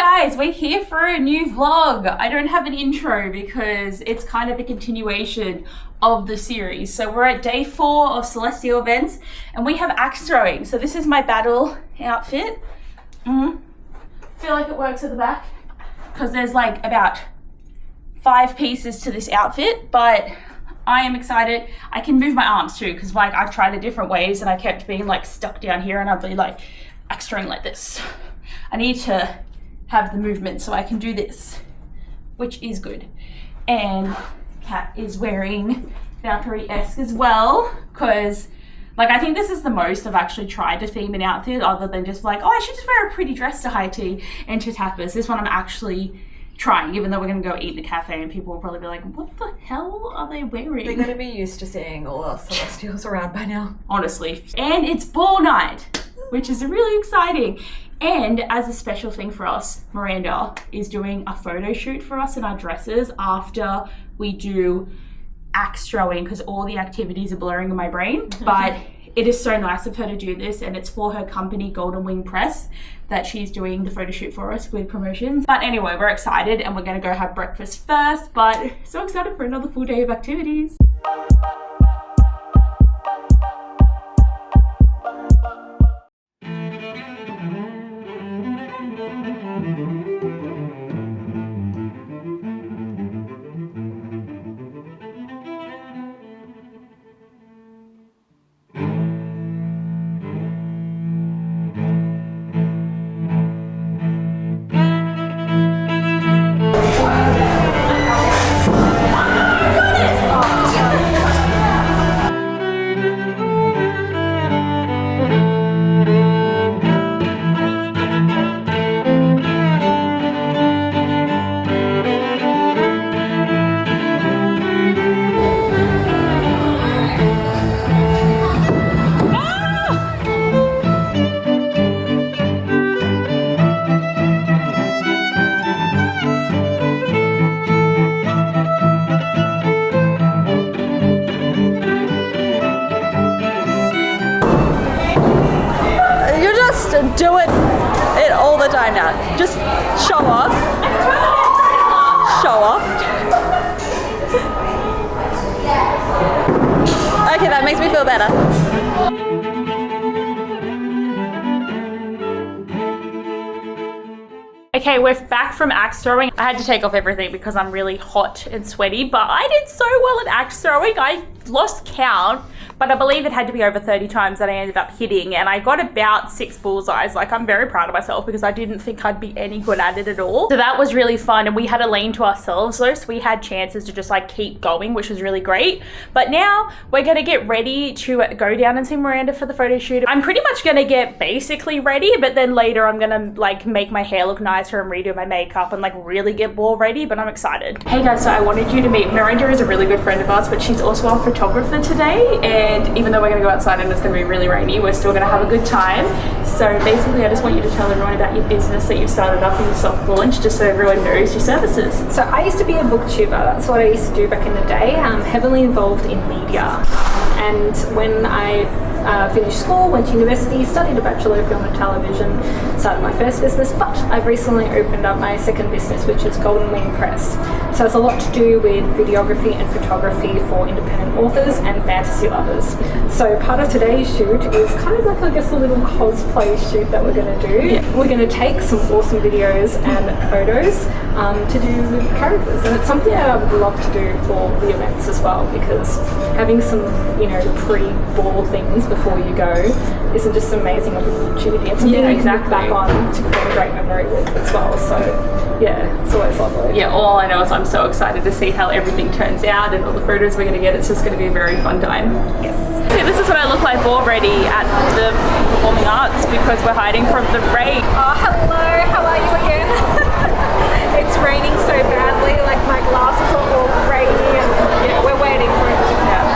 guys, we're here for a new vlog. I don't have an intro because it's kind of a continuation of the series. So we're at day 4 of Celestial events and we have axe throwing. So this is my battle outfit. Feel like it works at the back because there's like about 5 pieces to this outfit, but I am excited. I can move my arms too because like I've tried it different ways and I kept being like stuck down here and I'd be like axe throwing like this. I need to have the movement so I can do this, which is good. And Kat is wearing Valkyrie-esque as well, because like I think this is the most I've actually tried to theme an outfit other than just like, oh, I should just wear a pretty dress to high tea and to tapas. This one I'm actually trying, even though we're gonna go eat in a cafe and people will probably be like, what the hell are they wearing? They're gonna be used to seeing all our Celestials around by now. Honestly. And it's ball night, which is really exciting. And as a special thing for us, Miranda is doing a photo shoot for us in our dresses after we do axe throwing because all the activities are blurring in my brain. But it is so nice of her to do this, and it's for her company Golden Wing Press that she's doing the photo shoot for us with promotions. But anyway, we're excited and we're gonna go have breakfast first, but so excited for another full day of activities. Do it all the time now. Just show off. Show off. Okay, that makes me feel better. Okay, we're back from axe throwing. I had to take off everything because I'm really hot and sweaty, but I did so well at axe throwing. I lost count, but I believe it had to be over 30 times that I ended up hitting, and I got about 6 bullseyes. Like, I'm very proud of myself because I didn't think I'd be any good at it at all. So that was really fun, and we had a lane to ourselves though, so we had chances to just like keep going, which was really great. But now we're gonna get ready to go down and see Miranda for the photo shoot. I'm pretty much gonna get basically ready, but then later I'm gonna like make my hair look nicer and redo my makeup and like really get ball ready, but I'm excited. Hey guys, so I wanted you to meet Miranda. Is a really good friend of ours, but she's also our photographer today, and even though we're gonna go outside and it's gonna be really rainy, we're still gonna have a good time. So basically I just want you to tell everyone about your business that you've started up in your soft launch, just so everyone knows your services. So I used to be a booktuber. That's what I used to do back in the day. I'm heavily involved in media, and when I finished school, went to university, studied a Bachelor of Film and Television, started my first business, but I've recently opened up my second business, which is Golden Wing Press. So it's a lot to do with videography and photography for independent authors and fantasy lovers. So part of today's shoot is kind of like, I guess, a little cosplay shoot that we're going to do. Yeah. We're going to take some awesome videos and photos to do with characters, and it's something that I would love to do for the events as well, because having some, you know, pre-ball things before you go isn't just an amazing opportunity. It's something you can look back on to create a great memory with as well. So yeah, it's always lovely. Yeah, all I know is I'm so excited to see how everything turns out and all the photos we're going to get. It's just going to be a very fun time. Yes. So this is what I look like already at the Performing Arts because we're hiding from the rain. Oh, hello, how are you again? It's raining so badly, like my glasses are all rainy, and yeah, we're waiting for it to come out.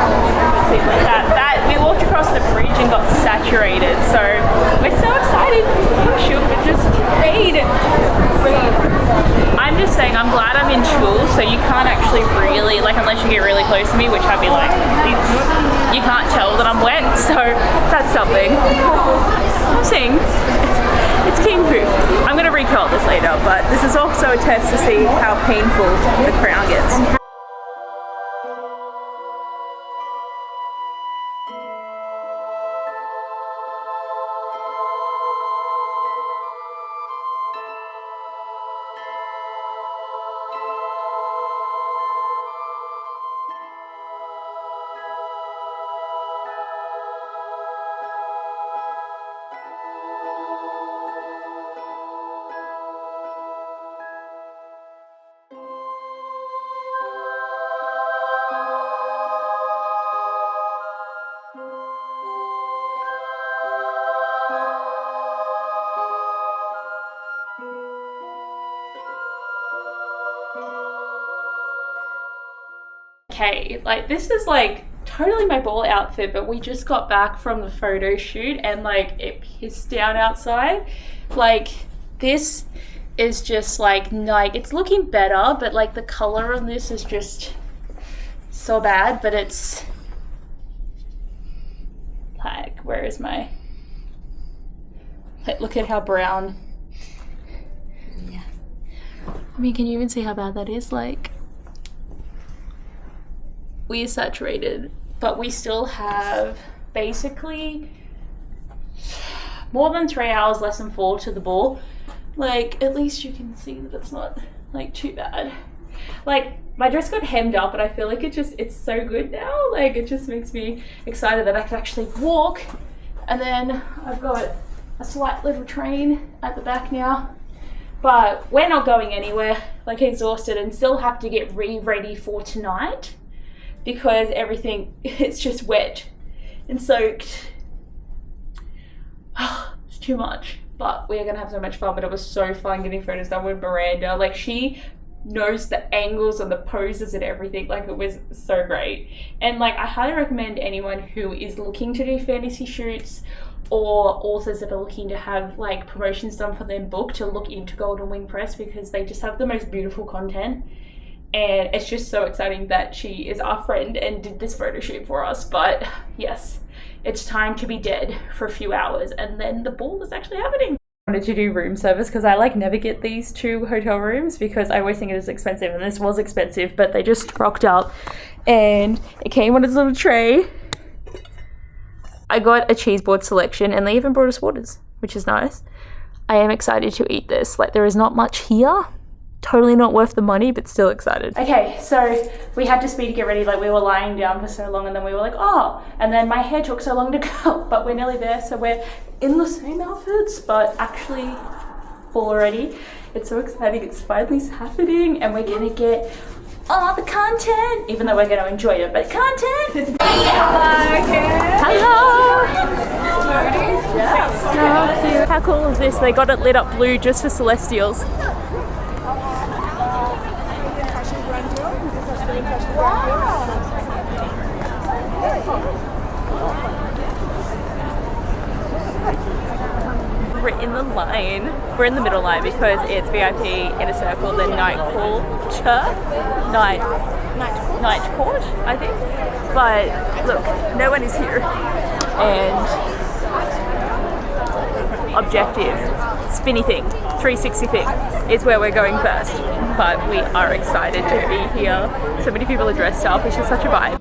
Like that we walked across the bridge and got saturated, so we're so excited. Should we just read? I'm just saying, I'm glad I'm in tulle, so you can't actually really, like, unless you get really close to me, which I'd be like, you can't tell that I'm wet, so that's something. I'm seeing it's king poop. I'm gonna recurl this later, but this is also a test to see how painful the crown gets. Okay, like this is like totally my ball outfit, but we just got back from the photo shoot and like it pissed down outside. Like this is just like it's looking better, but like the color on this is just so bad. But it's like, where is my, like, look at how brown. Yeah, I mean, can you even see how bad that is? Like, we are saturated, but we still have basically more than 3 hours, less than 4 to the ball. Like, at least you can see that it's not like too bad. Like, my dress got hemmed up, but I feel like it's so good now. Like, it just makes me excited that I can actually walk. And then I've got a slight little train at the back now, but we're not going anywhere. Like, exhausted and still have to get ready for tonight, because everything, it's just wet and soaked. It's too much, but we are gonna have so much fun. But it was so fun getting photos done with Miranda. Like, she knows the angles and the poses and everything. Like, it was so great. And like, I highly recommend anyone who is looking to do fantasy shoots, or authors that are looking to have like promotions done for their book, to look into Golden Wing Press, because they just have the most beautiful content. And it's just so exciting that she is our friend and did this photo shoot for us. But yes, it's time to be dead for a few hours, and then the ball is actually happening. I wanted to do room service because I like never get these 2 hotel rooms, because I always think it is expensive, and this was expensive, but they just rocked up and it came on its little tray. I got a cheese board selection, and they even brought us waters, which is nice. I am excited to eat this. Like, there is not much here. Totally not worth the money, but still excited. Okay, so we had to speed to get ready. Like, we were lying down for so long, and then we were like, oh, and then my hair took so long to go, but we're nearly there. So we're in the same outfits, but actually full already. It's so exciting. It's finally happening, and we're gonna get all the content, even though we're gonna enjoy it, but content. Hello. Yeah. How cool is this? They got it lit up blue just for Celestials. We're in the line. We're in the middle line because it's VIP in a circle, then night court, I think. But look, no one is here. And objective, spinny thing, 360 thing is where we're going first. But we are excited to be here. So many people are dressed up. It's just such a vibe.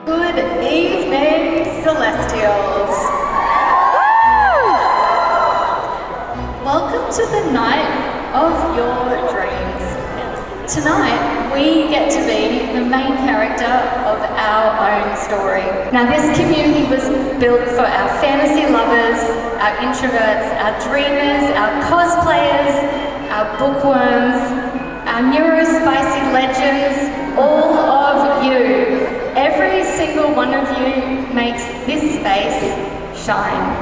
Good evening, Celestials. Welcome to the night of your tonight we get to be the main character of our own story. Now this community was built for our fantasy lovers, our introverts, our dreamers, our cosplayers, our bookworms, our neurospicy legends, all of you. Every single one of you makes this space shine.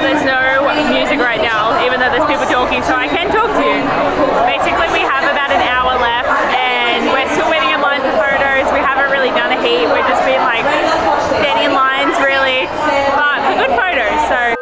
There's no music right now, even though there's people talking, so I can talk to you. Basically, we have about an hour left, and we're still waiting in line for photos. We haven't really done a heat. We've just been like standing in lines, really, but for good photos. So.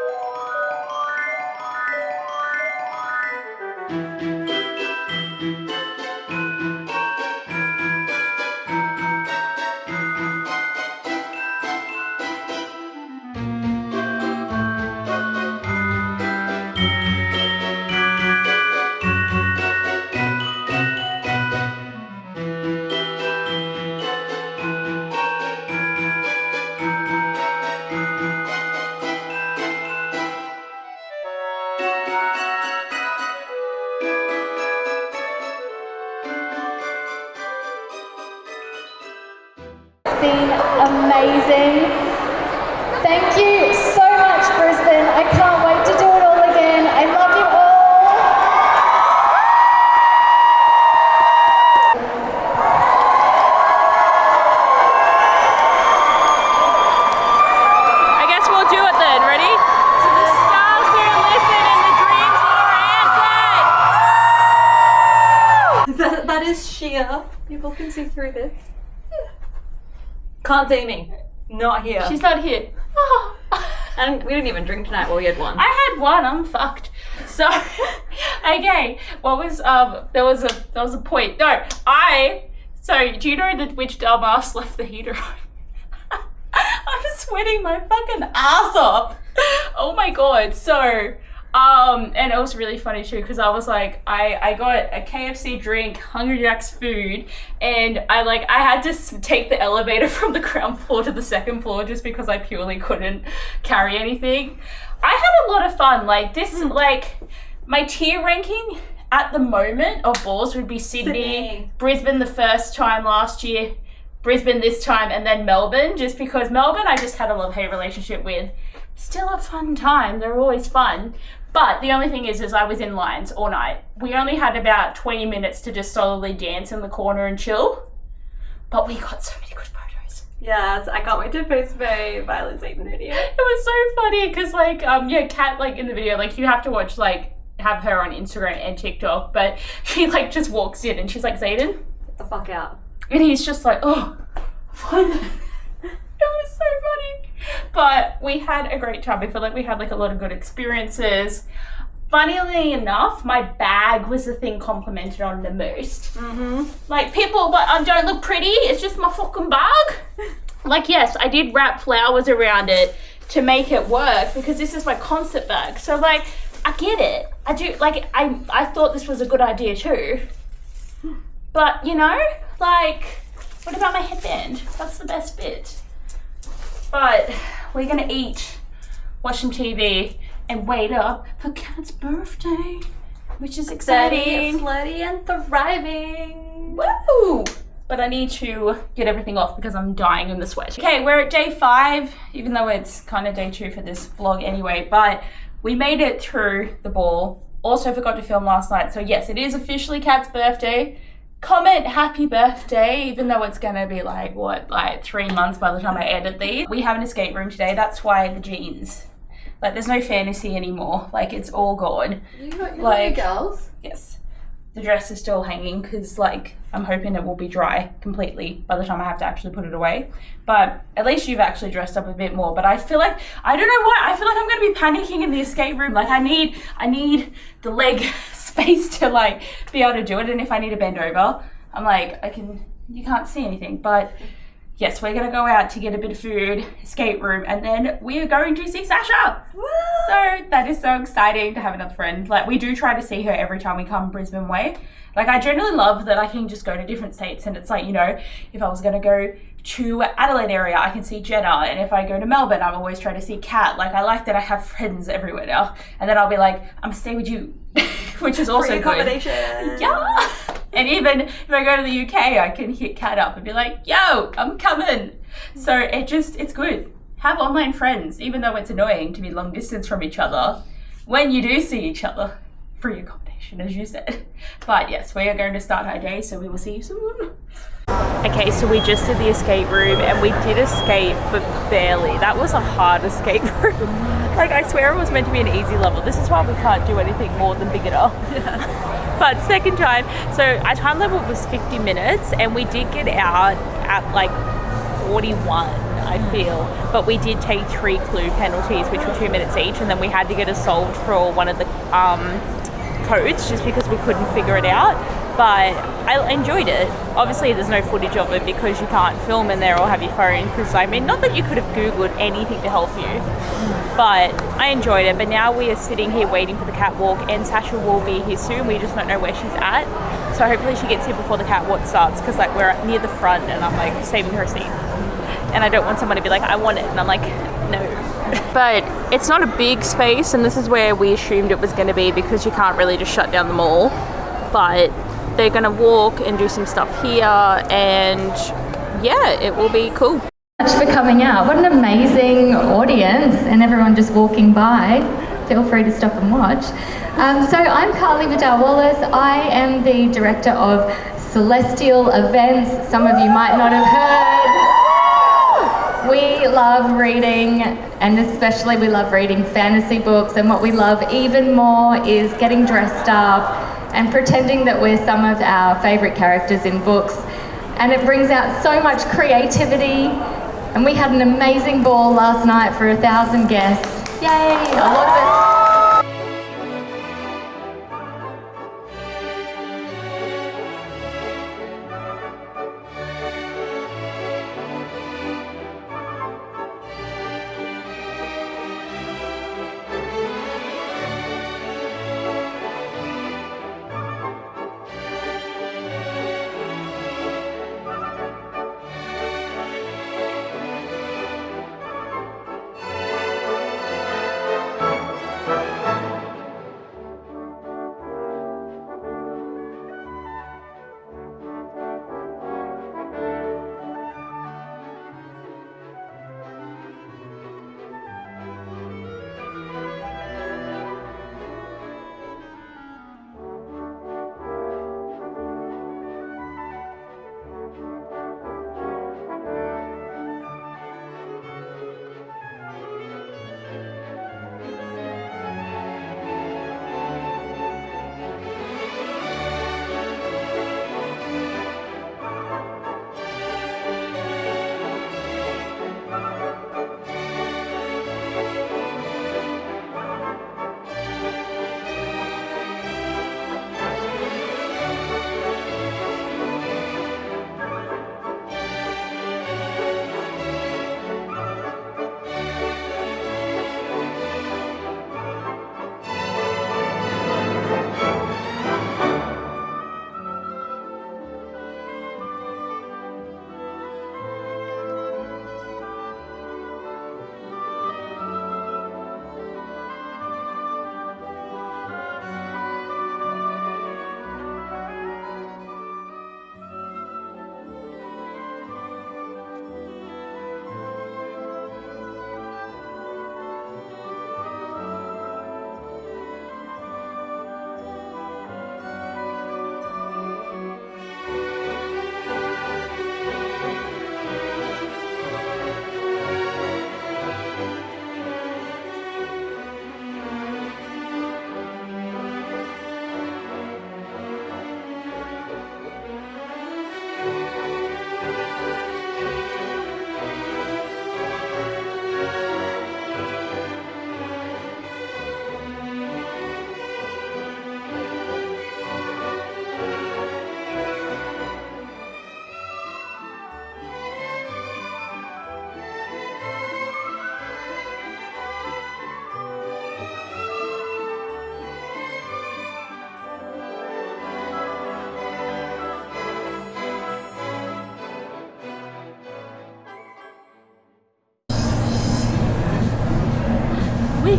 Been amazing. Thank you so much, Brisbane. I can't wait to do it all again. I love you all. I guess we'll do it then. Ready? To the stars who listen and the dreams that are answered. That is sheer. People can see through this. Can't see me. Not here. She's not here. And we didn't even drink tonight. Well, we had one. I had one. I'm fucked. So, okay. What was there was a point. No, So, do you know that which dumbass left the heater on? I'm sweating my fucking ass off. Oh my god. So, and it was really funny too because I was like, I got a KFC drink, Hungry Jack's food, and I had to take the elevator from the ground floor to the second floor just because I purely couldn't carry anything. I had a lot of fun. Like this, like my tier ranking at the moment of balls would be Sydney, Brisbane the first time last year, Brisbane this time, and then Melbourne, just because Melbourne I just had a love-hate relationship with. Still a fun time. They're always fun. But the only thing is I was in lines all night. We only had about 20 minutes to just solidly dance in the corner and chill. But we got so many good photos. Yes, I can't wait to post my Violet's Eaten video. It was so funny because Kat, in the video, you have to watch, have her on Instagram and TikTok, but she, just walks in and she's like, Zayden? Get the fuck out. And he's just like, oh, fine. It was so funny. But we had a great time. I feel like we had a lot of good experiences. Funnily enough, my bag was the thing complimented on the most. Mm-hmm. People don't look pretty. It's just my fucking bag. Yes, I did wrap flowers around it to make it work because this is my concert bag. So I get it. I do. I thought this was a good idea too. But what about my headband? That's the best bit. But we're gonna eat, watch some TV, and wait up for Kat's birthday, which is exciting. Slutty and thriving. Woo! But I need to get everything off because I'm dying in the sweat. Okay, we're at day 5, even though it's kind of day 2 for this vlog anyway, but we made it through the ball. Also forgot to film last night, so yes, it is officially Kat's birthday. Comment happy birthday, even though it's gonna be like 3 months by the time I edit these. We have an escape room today, that's why the jeans. Like, there's no fantasy anymore. Like, it's all gone. You got your like, girls? Yes. The dress is still hanging because, like, I'm hoping it will be dry completely by the time I have to actually put it away. But at least you've actually dressed up a bit more. But I feel like, I don't know what, I feel like I'm gonna be panicking in the escape room. Like, I need the leg space to, like, be able to do it. And if I need to bend over, I'm like, you can't see anything. But yes, we're gonna go out to get a bit of food, escape room, and then we are going to see Sasha. Woo! So that is so exciting to have another friend. Like, we do try to see her every time we come Brisbane way. Like, I generally love that I can just go to different states, and it's like, you know, if I was gonna go to Adelaide area, I can see Jenna, and if I go to Melbourne, I'm always trying to see Kat. Like, I like that I have friends everywhere now, and then I'll be like, I'm gonna stay with you, which is also free good. accommodation. Yeah. And even if I go to the UK, I can hit Kat up and be like, yo, I'm coming. So it's good. Have online friends, even though it's annoying to be long distance from each other. When you do see each other, free accommodation, as you said. But yes, we are going to start our day, so we will see you soon. Okay, so we just did the escape room and we did escape, but barely. That was a hard escape room. Like, I swear it was meant to be an easy level. This is why we can't do anything more than beginner. But second time, so our time level was 50 minutes and we did get out at like 41, I feel. But we did take 3 clue penalties, which were 2 minutes each, and then we had to get it solved for one of the codes just because we couldn't figure it out. But I enjoyed it. Obviously there's no footage of it because you can't film in there or have your phone, because I mean, not that you could have Googled anything to help you, but I enjoyed it. But now we are sitting here waiting for the catwalk, and Sasha will be here soon. We just don't know where she's at. So hopefully she gets here before the catwalk starts, because like we're near the front and I'm like saving her a seat. And I don't want someone to be like, I want it. And I'm like, no. But it's not a big space, and this is where we assumed it was going to be because you can't really just shut down the mall. But they're going to walk and do some stuff here, and yeah, it will be cool. Much for coming out. What an amazing audience, and everyone just walking by. Feel free to stop and watch. So I'm Carly Vidal-Wallace. I am the director of Celestial Events. Some of you might not have heard. We love reading, and especially we love reading fantasy books, and what we love even more is getting dressed up and pretending that we're some of our favourite characters in books. And it brings out so much creativity. And we had an amazing ball last night for 1,000 guests. Yay! A lot of us.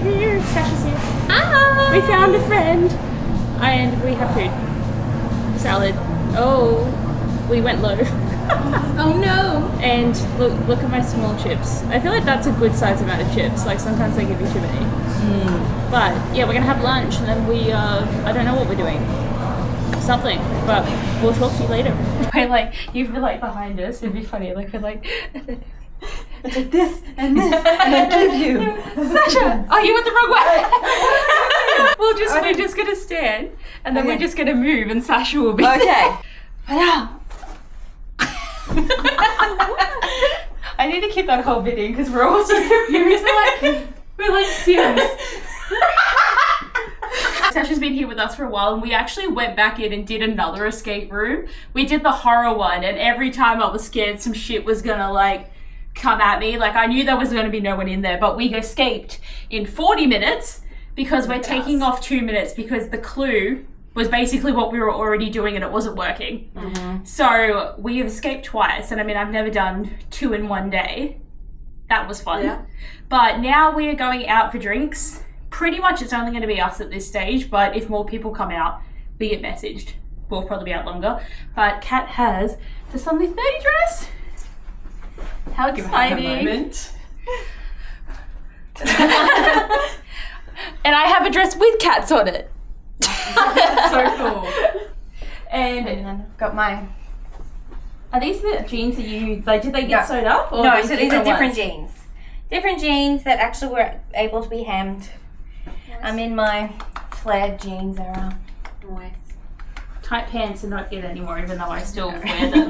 here. Sasha's here. Hi. We found a friend. And we have food. Salad. Oh, we went low. Oh no. And look at my small chips. I feel like that's a good size amount of chips. Like sometimes they give you too many. But yeah, we're gonna have lunch and then we I don't know what we're doing. Something, but we'll talk to you later. We're like, you'd be like behind us, it'd be funny, like we're like I did this and this and I give you. Sasha, oh, you went the wrong way. We're just gonna stand and then we're just gonna move and Sasha will be Okay. I need to keep that whole bit in because we're all so confused. We're like Sims. Sasha's been here with us for a while and we actually went back in and did another escape room. We did the horror one and every time I was scared some shit was gonna like come at me. Like I knew there was gonna be no one in there, but we escaped in 40 minutes because we're taking off 2 minutes because the clue was basically what we were already doing and it wasn't working. So we have escaped twice and I mean I've never done 2 in one day. That was fun. Yeah. But now we are going out for drinks. Pretty much it's only going to be us at this stage, but if more people come out, we get messaged. We'll probably be out longer. But Kat has the Sunday 30 dress. How exciting. And I have a dress with cats on it. So cool. And then I've got mine. are these the jeans that you, like, did they get sewed up? Or No, so these are different ones? jeans. Different jeans that actually were able to be hemmed. I'm in my flared jeans era. Nice. Tight pants are not good anymore, even though I still wear them.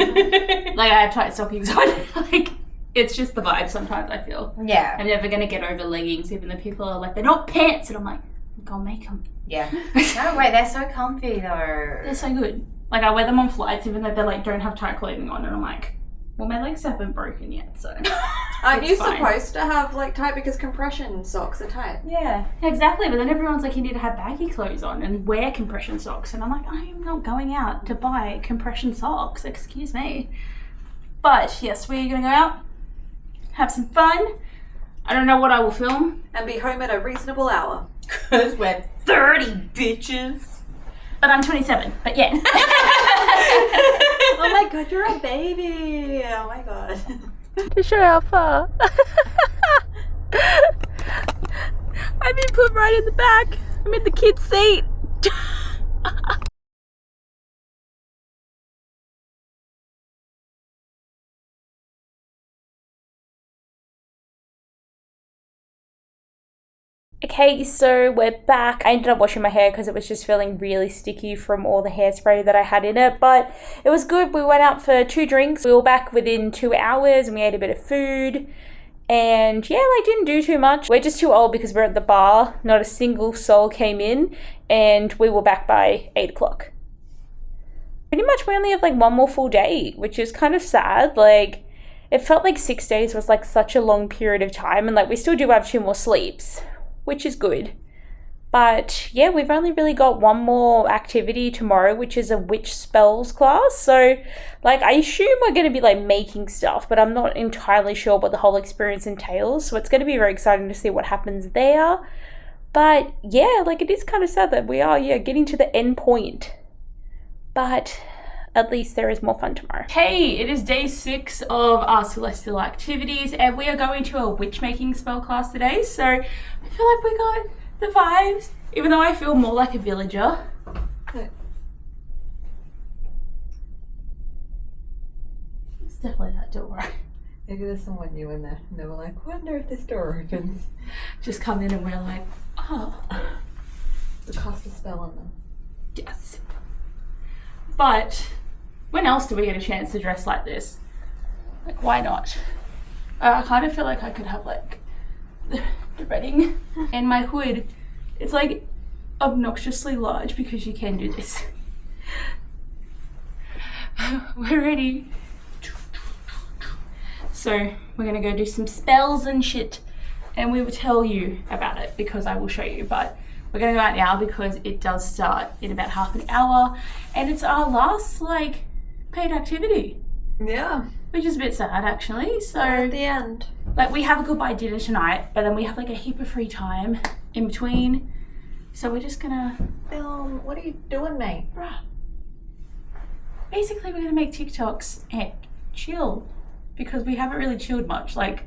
Like, I have tight stockings on. Like, it's just the vibe sometimes, I feel. Yeah. I'm never going to get over leggings, even though people are like, they're not pants. And I'm like, go make them. Yeah. No, wait, they're so comfy though. They're so good. Like, I wear them on flights, even though they like don't have tight clothing on. And I'm like, well, my legs haven't broken yet, so. Aren't you It's fine. supposed to have like tight because compression socks are tight? Yeah, exactly. But then everyone's like, you need to have baggy clothes on and wear compression socks. And I'm like, I'm not going out to buy compression socks. Excuse me. But yes, we're going to go out, have some fun. I don't know what I will film. And be home at a reasonable hour. Because we're 30 bitches. But I'm 27. But yeah. Oh my god, you're a baby. Oh my god. To show how far. I've been put right in the back. I'm in the kid's seat. Okay, so we're back. I ended up washing my hair because it was just feeling really sticky from all the hairspray that I had in it, but it was good. We went out for 2 drinks. We were back within 2 hours and we ate a bit of food. And yeah, like didn't do too much. We're just too old because we're at the bar. Not a single soul came in and we were back by 8 o'clock. Pretty much we only have like 1 more full day, which is kind of sad. Like it felt like 6 days was like such a long period of time and like we still do have 2 more sleeps, which is good. But yeah, we've only really got 1 more activity tomorrow, which is a witch spells class. So like I assume we're going to be like making stuff, but I'm not entirely sure what the whole experience entails. So it's going to be very exciting to see what happens there. But yeah, like it is kind of sad that we are getting to the end point. But at least there is more fun tomorrow. Hey, it is day 6 of our celestial activities and we are going to a witch making spell class today. So I feel like we got the vibes, even though I feel more like a villager. It's definitely that door. Maybe there's someone new in there and they were like, wonder if this door opens. Just come in and we're like, oh. We cast a spell on them. Yes. But when else do we get a chance to dress like this? Like, why not? I kind of feel like I could have like the redding and my hood. It's like obnoxiously large because you can do this. We're ready. So we're gonna go do some spells and shit and we will tell you about it because I will show you. But we're gonna go out now because it does start in about half an hour and it's our last like paid activity. Yeah. which is a bit sad actually. So At the end. like we have a goodbye dinner tonight, but then we have like a heap of free time in between. So we're just gonna Film. What are you doing, mate? basically we're gonna make TikToks and chill, because we haven't really chilled much. Like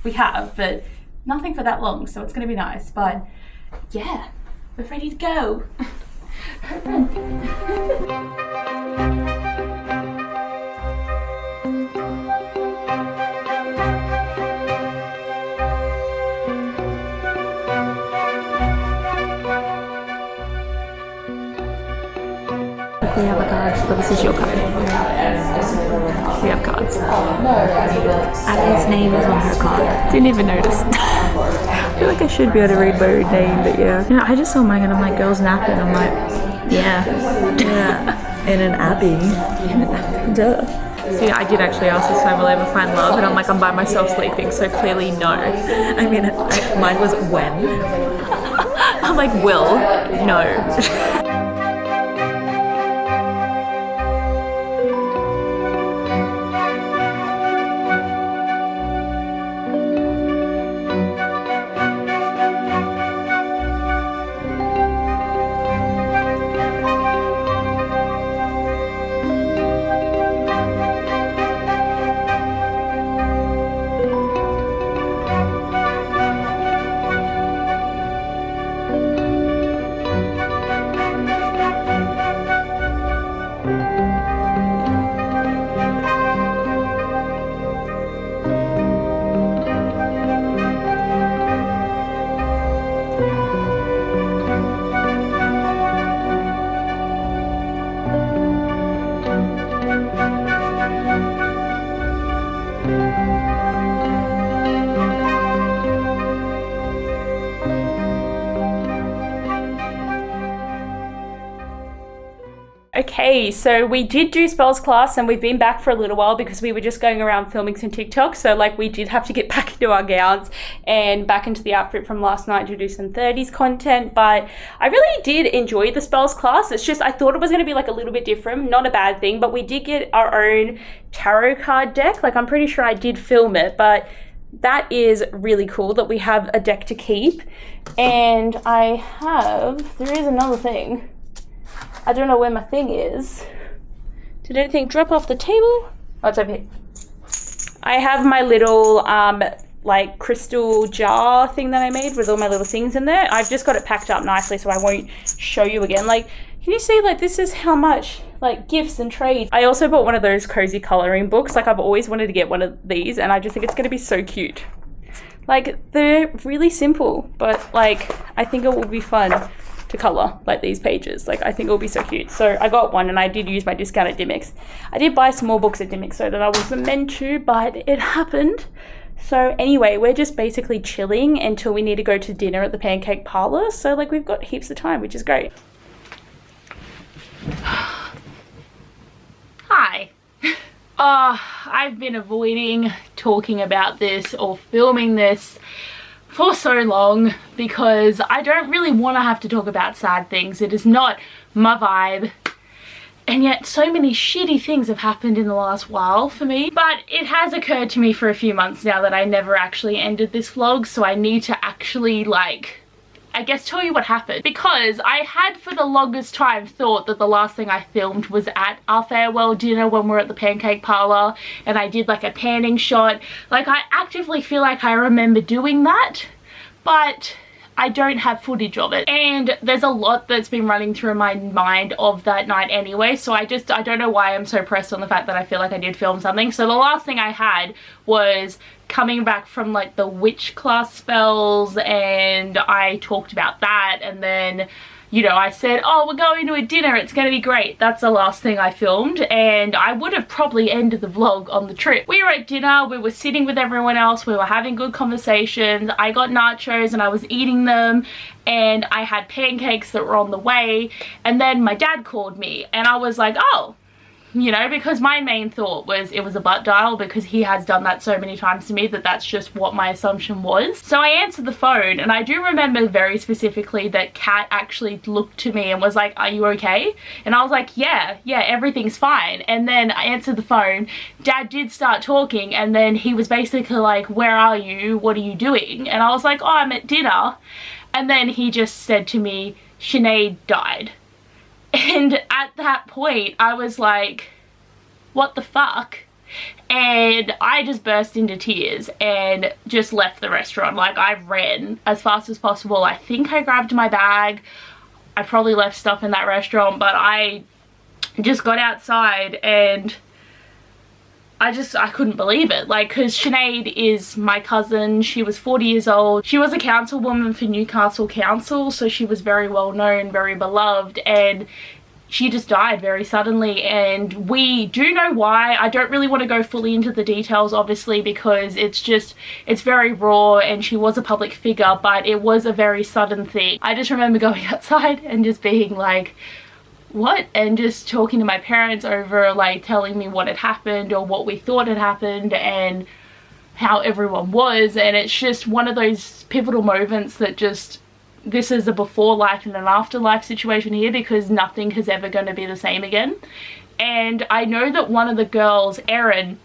we have, but nothing for that long, so it's gonna be nice. But yeah, we're ready to go. We have a card, but this is your card. We have cards. Abby's name is on her card. Didn't even notice. I feel like I should be able to read my own name, but yeah. You know, I just saw Mike and I'm like, girls napping. I'm like, yeah. Yeah. In an Abbey. Duh. See, I did actually ask this time will I ever find love, and I'm like, I'm by myself sleeping, so clearly no. I mean, mine was when. I'm like, will, no. Okay, so we did do spells class and we've been back for a little while because we were just going around filming some TikToks. So like we did have to get back into our gowns and back into the outfit from last night to do some 30s content. But I really did enjoy the spells class. It's just I thought it was going to be like a little bit different, not a bad thing, but we did get our own tarot card deck. Like I'm pretty sure I did film it, but that is really cool that we have a deck to keep. And there is another thing. I don't know where my thing is. Did anything drop off the table? Oh, it's over here. I have my little like crystal jar thing that I made with all my little things in there. I've just got it packed up nicely so I won't show you again. Like, can you see, like, this is how much, like, gifts and trades. I also bought one of those cozy coloring books. Like, I've always wanted to get one of these and I just think it's gonna be so cute. Like, they're really simple, but like, I think it will be fun to color like these pages. Like I think it'll be so cute. So I got one and I did use my discount at Dimmicks. I did buy some more books at Dimmicks so that I wasn't meant to, but it happened. So anyway, we're just basically chilling until we need to go to dinner at the Pancake Parlour. So like we've got heaps of time, which is great. Hi. I've been avoiding talking about this or filming this for so long because I don't really want to have to talk about sad things. It is not my vibe. And yet so many shitty things have happened in the last while for me. But it has occurred to me for a few months now that I never actually ended this vlog, so I need to actually, like, I guess tell you what happened. Because I had for the longest time thought that the last thing I filmed was at our farewell dinner when we were at the Pancake Parlour and I did like a panning shot. Like I actively feel like I remember doing that, but I don't have footage of it. And there's a lot that's been running through my mind of that night anyway, so I don't know why I'm so pressed on the fact that I feel like I did film something. So the last thing I had was coming back from like the witch class spells and I talked about that, and then, you know, I said, oh, we're going to a dinner, it's gonna be great. That's the last thing I filmed, and I would have probably ended the vlog on the trip. We were at dinner, we were sitting with everyone else, we were having good conversations. I got nachos and I was eating them, and I had pancakes that were on the way, and then my dad called me and I was like, oh, you know, because my main thought was it was a butt dial, because he has done that so many times to me that that's just what my assumption was. So I answered the phone, and I do remember very specifically that Kat actually looked to me and was like, are you okay? And I was like, yeah, everything's fine. And then I answered the phone. Dad did start talking, and then he was basically like, where are you? What are you doing? And I was like, oh, I'm at dinner. And then he just said to me, Sinead died. And at that point I was like, what the fuck? And I just burst into tears and just left the restaurant. Like, I ran as fast as possible. I think I grabbed my bag. I probably left stuff in that restaurant, but I just got outside and I couldn't believe it. Like, because Sinead is my cousin. She was 40 years old. She was a councilwoman for Newcastle Council, so she was very well known, very beloved, and she just died very suddenly. And we do know why. I don't really want to go fully into the details, obviously, because it's very raw, and she was a public figure, but it was a very sudden thing. I just remember going outside and just being like, what? And just talking to my parents over, like, telling me what had happened or what we thought had happened and how everyone was. And it's just one of those pivotal moments that just, this is a before life and an afterlife situation here, because nothing is ever going to be the same again. And I know that one of the girls, Erin,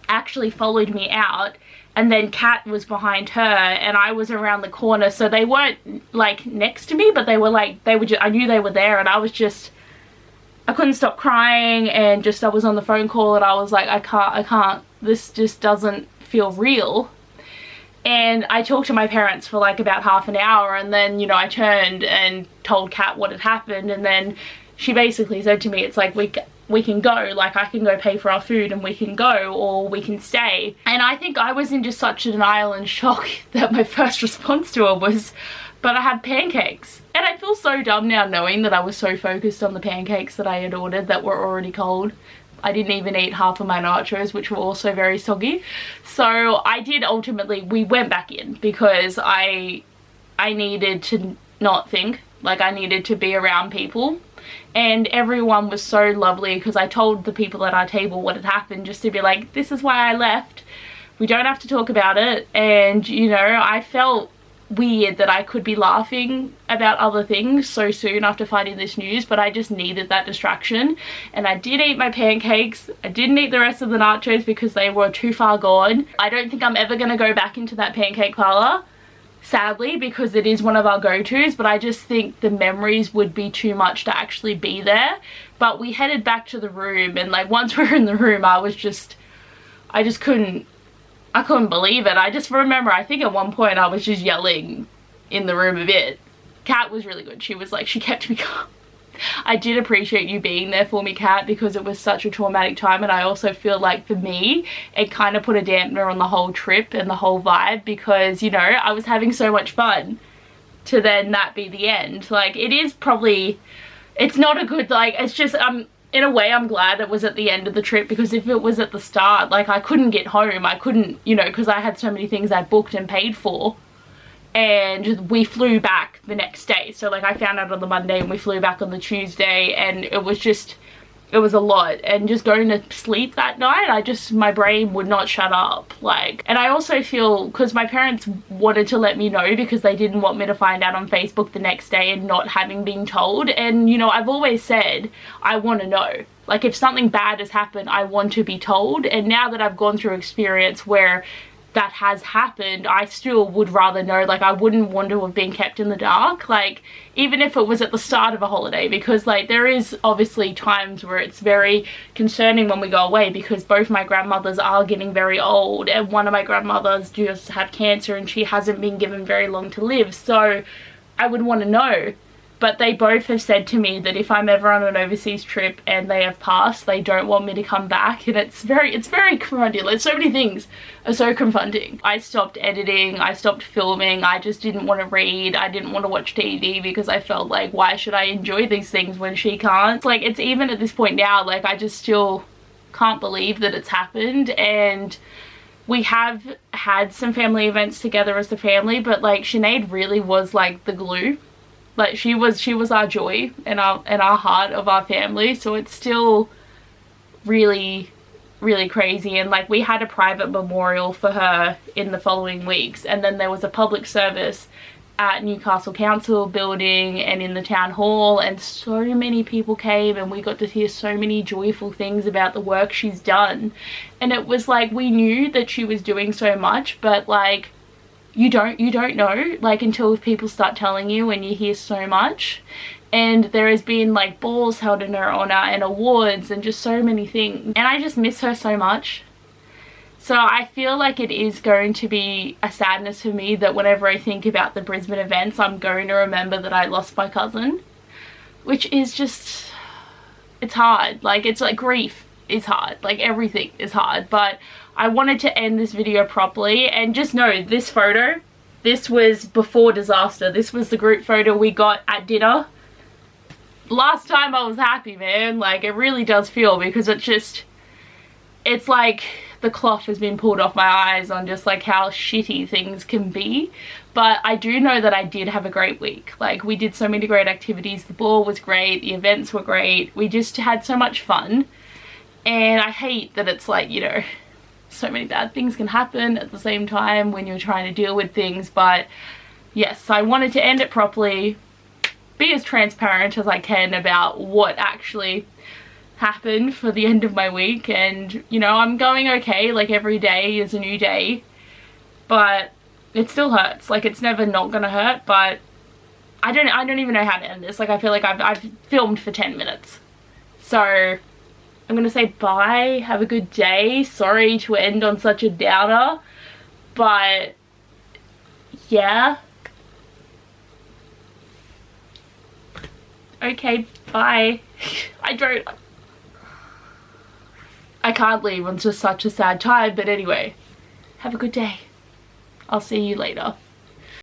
actually followed me out, and then Kat was behind her and I was around the corner. So they weren't like next to me, but they were like, I knew they were there, and I couldn't stop crying, and just I was on the phone call and I was like, I can't, this just doesn't feel real. And I talked to my parents for like about half an hour, and then, you know, I turned and told Kat what had happened, and then she basically said to me, it's like, we can go, like, I can go pay for our food and we can go, or we can stay. And I think I was in just such a denial and shock that my first response to her was, but I had pancakes. And I feel so dumb now knowing that I was so focused on the pancakes that I had ordered that were already cold. I didn't even eat half of my nachos, which were also very soggy. So I did ultimately, we went back in because I needed to not think, like, I needed to be around people. And everyone was so lovely, because I told the people at our table what had happened, just to be like, this is why I left. We don't have to talk about it. And, you know, I felt weird that I could be laughing about other things so soon after finding this news, but I just needed that distraction. And I did eat my pancakes. I didn't eat the rest of the nachos because they were too far gone. I don't think I'm ever going to go back into that pancake parlor, sadly, because it is one of our go-tos, but I just think the memories would be too much to actually be there. But we headed back to the room, and like, once we were in the room, I couldn't believe it. I just remember, I think at one point I was just yelling in the room a bit. Kat was really good. She was like, she kept me calm. I did appreciate you being there for me, Kat, because it was such a traumatic time, and I also feel like for me it kind of put a dampener on the whole trip and the whole vibe, because, you know, I was having so much fun to then that be the end. Like, it is probably, it's not a good, like, it's just, in a way I'm glad it was at the end of the trip, because if it was at the start, like, I couldn't get home. I couldn't, you know, because I had so many things I booked and paid for, and we flew back the next day. So like, I found out on the Monday and we flew back on the Tuesday, and it was just, it was a lot. And just going to sleep that night, my brain would not shut up. Like, and I also feel, because my parents wanted to let me know because they didn't want me to find out on Facebook the next day and not having been told. And, you know, I've always said I want to know. Like, if something bad has happened, I want to be told. And now that I've gone through experience where that has happened, I still would rather know. Like, I wouldn't want to have been kept in the dark, like, even if it was at the start of a holiday, because like, there is obviously times where it's very concerning when we go away, because both my grandmothers are getting very old, and one of my grandmothers just had cancer and she hasn't been given very long to live. So I would want to know. But they both have said to me that if I'm ever on an overseas trip and they have passed, they don't want me to come back. And it's very confronting. Like, so many things are so confronting. I stopped editing, I stopped filming, I just didn't want to read, I didn't want to watch TV, because I felt like, why should I enjoy these things when she can't? It's like, it's even at this point now, like, I just still can't believe that it's happened. And we have had some family events together as a family, but like, Sinead really was like the glue. Like, she was our joy and our heart of our family. So it's still really crazy. And like we had a private memorial for her in the following weeks, and then there was a public service at Newcastle Council building and in the town hall, and so many people came and we got to hear so many joyful things about the work she's done. And it was like, we knew that she was doing so much, but like you don't know, like, until people start telling you and you hear so much. And there has been like balls held in her honor and awards and just so many things, and I just miss her so much. So I feel like it is going to be a sadness for me that whenever I think about the Brisbane events, I'm going to remember that I lost my cousin, which is just, it's hard. Like, it's like grief is hard, like everything is hard. But I wanted to end this video properly, and just know this photo, this was before disaster. This was the group photo we got at dinner. Last time I was happy, man. Like, it really does feel, because it's like the cloth has been pulled off my eyes on just like how shitty things can be. But I do know that I did have a great week. Like, we did so many great activities. The ball was great, the events were great, we just had so much fun. And I hate that it's like, you know, so many bad things can happen at the same time when you're trying to deal with things. But yes, I wanted to end it properly, be as transparent as I can about what actually happened for the end of my week. And you know, I'm going okay. Like, every day is a new day, but it still hurts. Like, it's never not gonna hurt, but I don't even know how to end this. Like, I feel like I've filmed for 10 minutes, so I'm gonna say bye, have a good day. Sorry to end on such a downer, but yeah. Okay, bye. I can't leave on just such a sad time, but anyway, have a good day. I'll see you later.